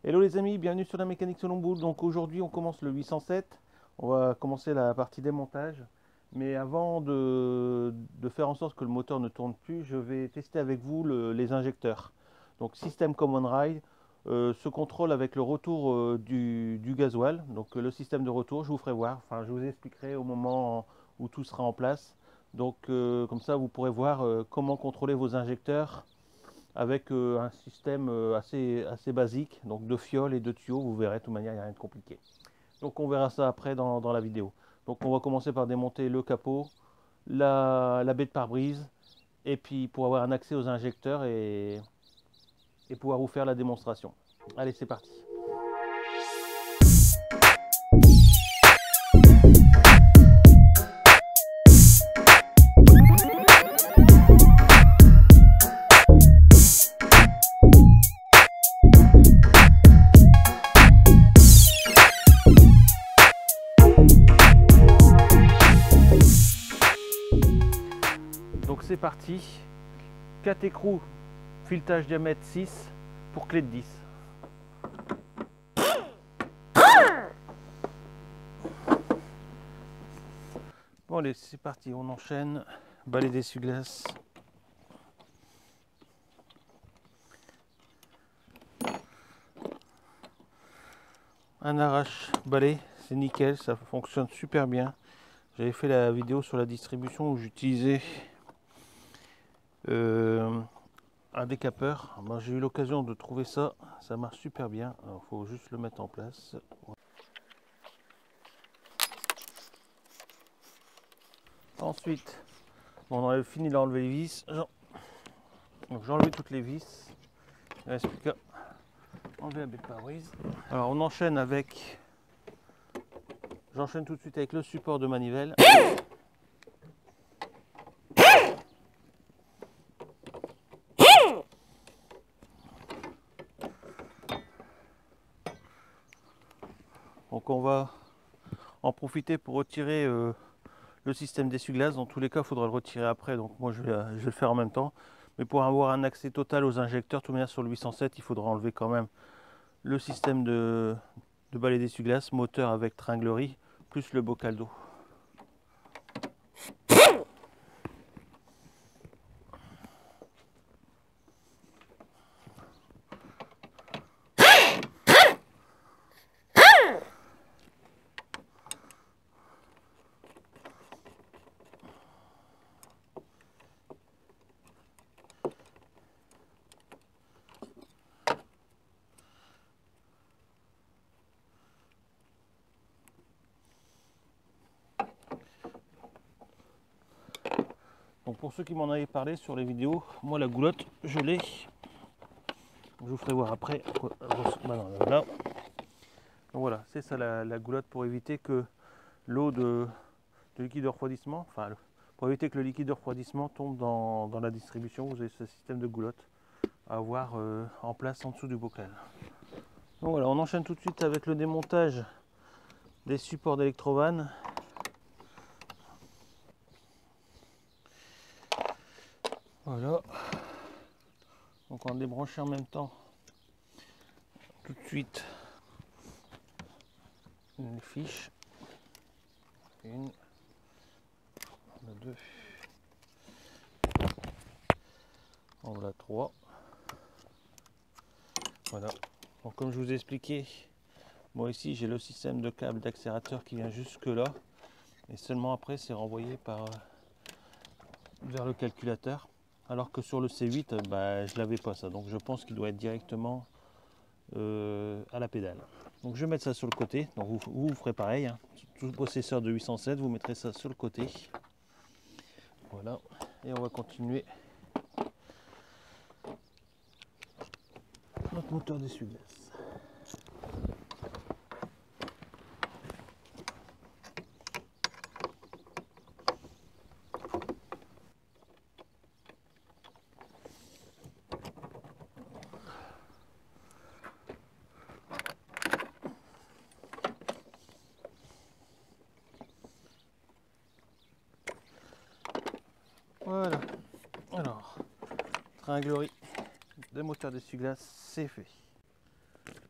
Hello les amis, bienvenue sur la mécanique selon boule. Donc aujourd'hui on commence le 807, on va commencer la partie démontage. Mais avant de faire en sorte que le moteur ne tourne plus, je vais tester avec vous les injecteurs. Donc système Common Rail se contrôle avec le retour du gasoil. Donc le système de retour, je vous ferai voir, enfin je vous expliquerai au moment où tout sera en place. Donc comme ça vous pourrez voir comment contrôler vos injecteurs avec un système assez basique, donc de fioles et de tuyaux. Vous verrez, de toute manière il n'y a rien de compliqué. Donc on verra ça après dans la vidéo. Donc on va commencer par démonter le capot, la baie de pare-brise, et puis pour avoir un accès aux injecteurs et pouvoir vous faire la démonstration. Allez, c'est parti. Donc c'est parti. 4 écrous, filetage diamètre 6 pour clé de 10. Bon allez, c'est parti, on enchaîne. Balai d'essuie-glace. Un arrache-balai, c'est nickel, ça fonctionne super bien. J'avais fait la vidéo sur la distribution où j'utilisais un décapeur. Ben, j'ai eu l'occasion de trouver ça, ça marche super bien. Il faut juste le mettre en place. Ensuite, bon, on a fini d'enlever les vis. Donc j'ai enlevé toutes les vis. Il ne reste plus qu'à enlever la baie de pare-brise. Alors on enchaîne avec. J'enchaîne tout de suite avec le support de manivelle. Donc on va en profiter pour retirer le système d'essuie-glace. Dans tous les cas, il faudra le retirer après. Donc moi je vais le faire en même temps. Mais pour avoir un accès total aux injecteurs, tout de manière sur le 807, il faudra enlever quand même le système de balai d'essuie-glace, moteur avec tringlerie, plus le bocal d'eau. Donc pour ceux qui m'en avaient parlé sur les vidéos, moi la goulotte, je l'ai. Je vous ferai voir après. Là. Donc voilà, c'est ça la goulotte pour éviter que l'eau de liquide de refroidissement, enfin pour éviter que le liquide de refroidissement tombe dans la distribution. Vous avez ce système de goulotte à avoir en place en dessous du bocal. Donc voilà, on enchaîne tout de suite avec le démontage des supports d'électrovanne. Voilà. Donc on va débrancher en même temps tout de suite une fiche. Une, deux, en voilà 3. Voilà. Donc comme je vous ai expliqué, moi ici j'ai le système de câble d'accélérateur qui vient jusque là. Et seulement après c'est renvoyé vers le calculateur. Alors que sur le C8, je l'avais pas ça. Donc je pense qu'il doit être directement à la pédale. Donc je vais mettre ça sur le côté. Donc vous ferez pareil. Hein. Tout possesseur de 807, vous mettrez ça sur le côté. Voilà. Et on va continuer notre moteur d'essuie-glace. Voilà. Alors, tringlerie de moteur d'essuie-glace, c'est fait.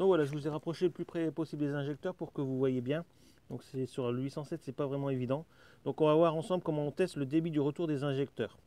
Donc voilà, je vous ai rapproché le plus près possible des injecteurs pour que vous voyez bien. Donc c'est sur le 807, c'est pas vraiment évident. Donc on va voir ensemble comment on teste le débit du retour des injecteurs.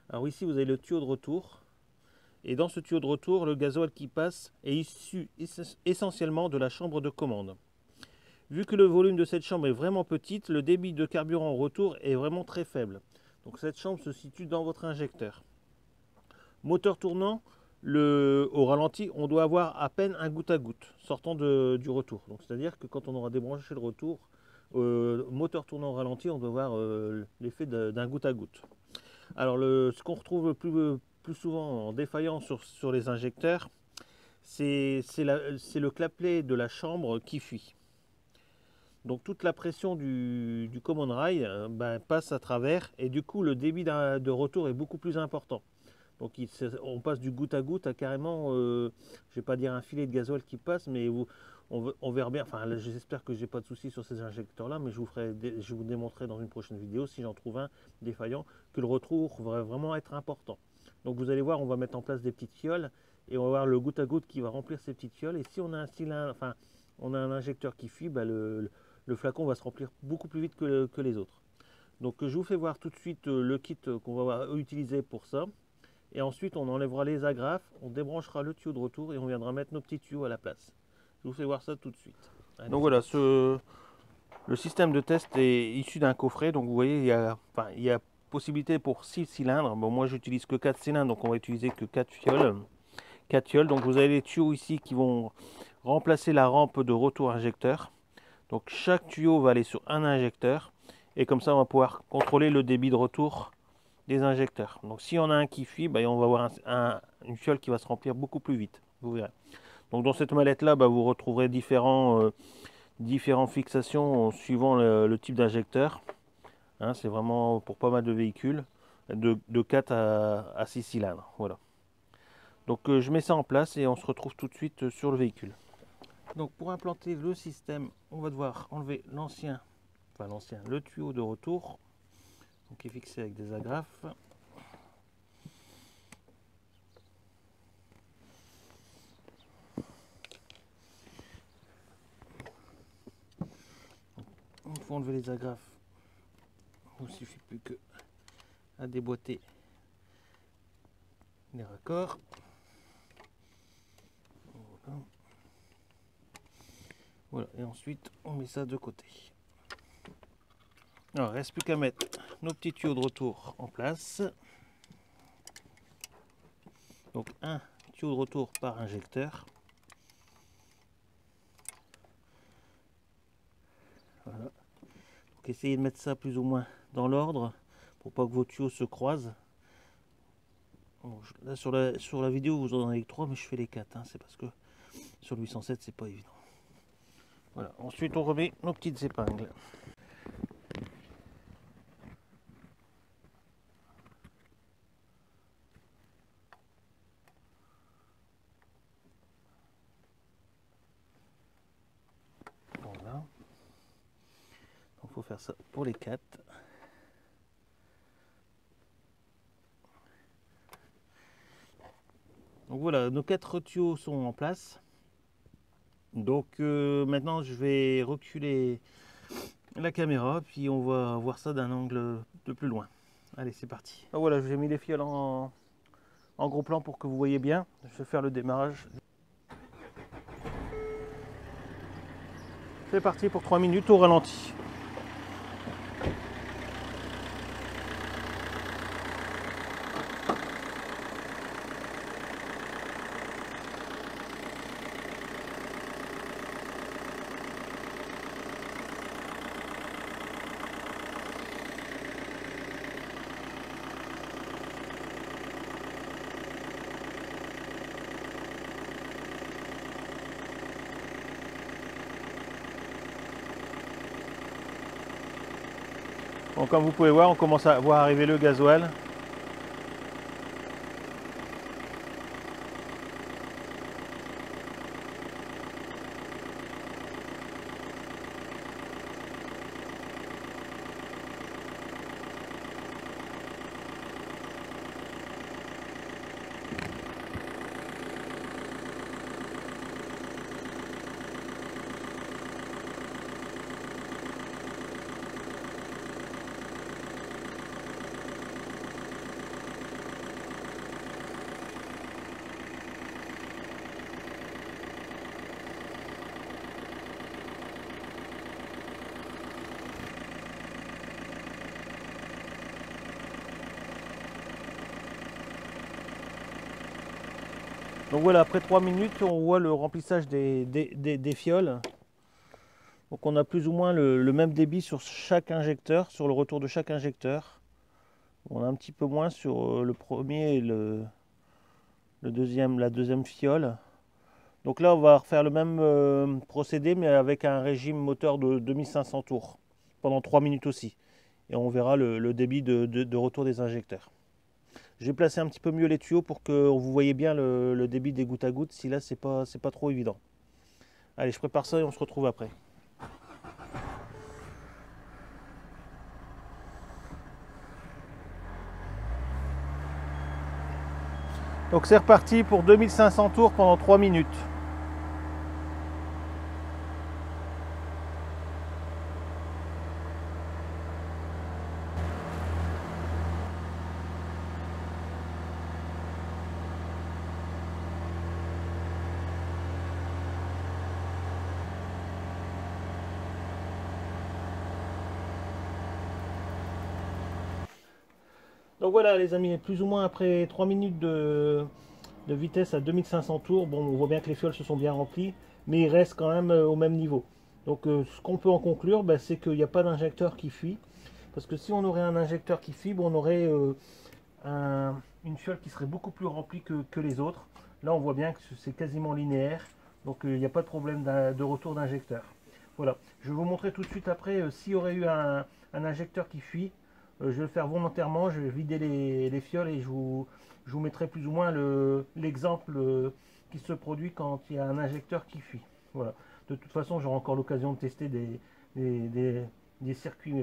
Alors ici vous avez le tuyau de retour. Et dans ce tuyau de retour, le gasoil qui passe est issu essentiellement de la chambre de commande. Vu que le volume de cette chambre est vraiment petite, le débit de carburant au retour est vraiment très faible. Donc cette chambre se situe dans votre injecteur. Moteur tournant, au ralenti, on doit avoir à peine un goutte à goutte sortant du retour. Donc c'est-à-dire que quand on aura débranché le retour, moteur tournant au ralenti, on doit voir l'effet d'un goutte à goutte. Alors ce qu'on retrouve plus souvent en défaillance sur les injecteurs, c'est le clapet de la chambre qui fuit. Donc toute la pression du command rail passe à travers et du coup le débit de retour est beaucoup plus important. Donc on passe du goutte à goutte à carrément, je ne vais pas dire un filet de gasoil qui passe, mais on verra bien. Enfin, j'espère que j'ai pas de soucis sur ces injecteurs-là, mais je vous démontrerai dans une prochaine vidéo, si j'en trouve un défaillant, que le retour va vraiment être important. Donc vous allez voir, on va mettre en place des petites fioles et on va voir le goutte à goutte qui va remplir ces petites fioles. Et si on a un cylindre, enfin, on a un injecteur qui fuit, le flacon va se remplir beaucoup plus vite que les autres. Donc je vous fais voir tout de suite le kit qu'on va utiliser pour ça. Et ensuite on enlèvera les agrafes, on débranchera le tuyau de retour et on viendra mettre nos petits tuyaux à la place. Je vous fais voir ça tout de suite. Allez, donc voilà, le système de test est issu d'un coffret. Donc vous voyez, il y a possibilité pour 6 cylindres. Bon, moi j'utilise que 4 cylindres, donc on va utiliser que 4 fioles. 4 fioles. Donc vous avez les tuyaux ici qui vont remplacer la rampe de retour injecteur. Donc chaque tuyau va aller sur un injecteur. Et comme ça on va pouvoir contrôler le débit de retour des injecteurs. Donc si on a un qui fuit, on va avoir une fiole qui va se remplir beaucoup plus vite. Vous verrez. Donc dans cette mallette là, vous retrouverez différentes fixations suivant le type d'injecteur. Hein, c'est vraiment pour pas mal de véhicules, de 4 à 6 cylindres. Voilà. Donc je mets ça en place et on se retrouve tout de suite sur le véhicule. Donc pour implanter le système, on va devoir enlever le tuyau de retour. Donc, qui est fixé avec des agrafes. Il faut enlever les agrafes. Il ne suffit plus que à déboîter les raccords. Voilà, et ensuite on met ça de côté. Alors, il ne reste plus qu'à mettre nos petits tuyaux de retour en place. Donc un tuyau de retour par injecteur. Voilà. Donc essayez de mettre ça plus ou moins dans l'ordre pour pas que vos tuyaux se croisent. Bon, là sur la vidéo vous en avez 3, mais je fais les 4. Hein, c'est parce que sur le 807 c'est pas évident. Voilà. Ensuite on remet nos petites épingles. Voilà. Il faut faire ça pour les 4. Donc voilà, nos 4 tuyaux sont en place. Donc maintenant je vais reculer la caméra, puis on va voir ça d'un angle de plus loin. Allez, c'est parti. Ah, voilà, j'ai mis les fioles en gros plan pour que vous voyez bien. Je vais faire le démarrage. C'est parti pour 3 minutes au ralenti. Bon, comme vous pouvez voir, on commence à voir arriver le gasoil. Donc voilà, après 3 minutes, on voit le remplissage des fioles. Donc on a plus ou moins le même débit sur chaque injecteur, sur le retour de chaque injecteur. On a un petit peu moins sur le premier et la deuxième fiole. Donc là, on va refaire le même procédé, mais avec un régime moteur de 2500 tours, pendant 3 minutes aussi. Et on verra le débit de retour des injecteurs. J'ai placé un petit peu mieux les tuyaux pour que vous voyez bien le débit des gouttes à gouttes, si là, c'est pas trop évident. Allez, je prépare ça et on se retrouve après. Donc c'est reparti pour 2500 tours pendant 3 minutes. Donc voilà les amis, plus ou moins après 3 minutes de vitesse à 2500 tours, bon on voit bien que les fioles se sont bien remplies, mais il reste quand même au même niveau. Donc ce qu'on peut en conclure, c'est qu'il n'y a pas d'injecteur qui fuit. Parce que si on aurait un injecteur qui fuit, on aurait une fiole qui serait beaucoup plus remplie que les autres. Là on voit bien que c'est quasiment linéaire, donc il n'y a pas de problème de retour d'injecteur. Voilà, je vais vous montrer tout de suite après s'il y aurait eu un injecteur qui fuit. Je vais le faire volontairement, je vais vider les fioles et je vous mettrai plus ou moins l'exemple qui se produit quand il y a un injecteur qui fuit. Voilà. De toute façon, j'aurai encore l'occasion de tester des circuits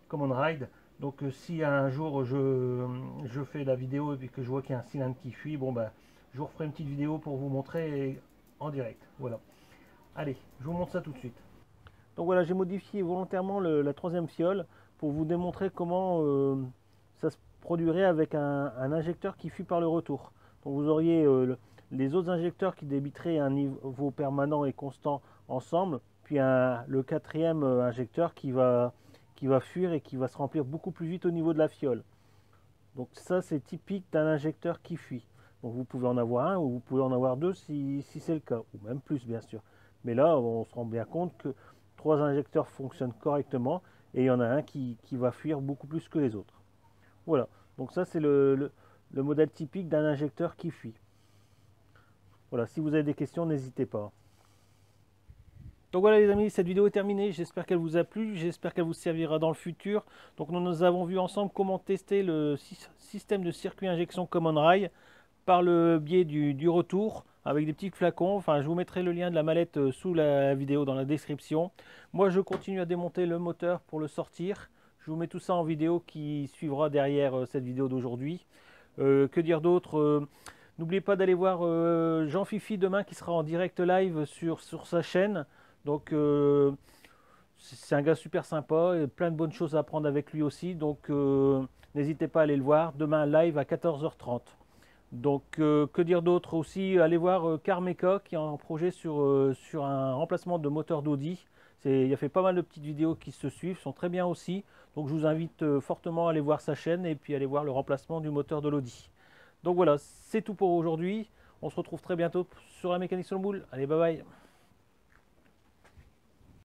Common Ride. Donc si un jour je fais la vidéo et que je vois qu'il y a un cylindre qui fuit, je vous referai une petite vidéo pour vous montrer en direct. Voilà. Allez, je vous montre ça tout de suite. Donc voilà, j'ai modifié volontairement la troisième fiole pour vous démontrer comment ça se produirait avec un injecteur qui fuit par le retour. Donc vous auriez les autres injecteurs qui débiteraient un niveau permanent et constant ensemble, puis le quatrième injecteur qui va fuir et qui va se remplir beaucoup plus vite au niveau de la fiole. Donc ça c'est typique d'un injecteur qui fuit. Donc vous pouvez en avoir un ou vous pouvez en avoir deux si c'est le cas, ou même plus bien sûr. Mais là on se rend bien compte que 3 injecteurs fonctionnent correctement et il y en a un qui va fuir beaucoup plus que les autres. Voilà, donc ça c'est le modèle typique d'un injecteur qui fuit. Voilà, si vous avez des questions, n'hésitez pas. Donc voilà les amis, cette vidéo est terminée, j'espère qu'elle vous a plu, j'espère qu'elle vous servira dans le futur. Donc nous avons vu ensemble comment tester le système de circuit injection Common Rail par le biais du retour avec des petits flacons. Enfin, je vous mettrai le lien de la mallette sous la vidéo dans la description. Moi, je continue à démonter le moteur pour le sortir. Je vous mets tout ça en vidéo qui suivra derrière cette vidéo d'aujourd'hui. Que dire d'autre? N'oubliez pas d'aller voir Jean Fifi demain qui sera en direct live sur sa chaîne. Donc, c'est un gars super sympa et plein de bonnes choses à apprendre avec lui aussi. Donc, n'hésitez pas à aller le voir. Demain, live à 14h30. Donc, que dire d'autre aussi? Allez voir Carmeca qui a un projet sur un remplacement de moteur d'Audi. Il a fait pas mal de petites vidéos qui se suivent, sont très bien aussi. Donc, je vous invite fortement à aller voir sa chaîne et puis aller voir le remplacement du moteur de l'Audi. Donc voilà, c'est tout pour aujourd'hui. On se retrouve très bientôt sur la mécanique sur le boule. Allez, bye bye.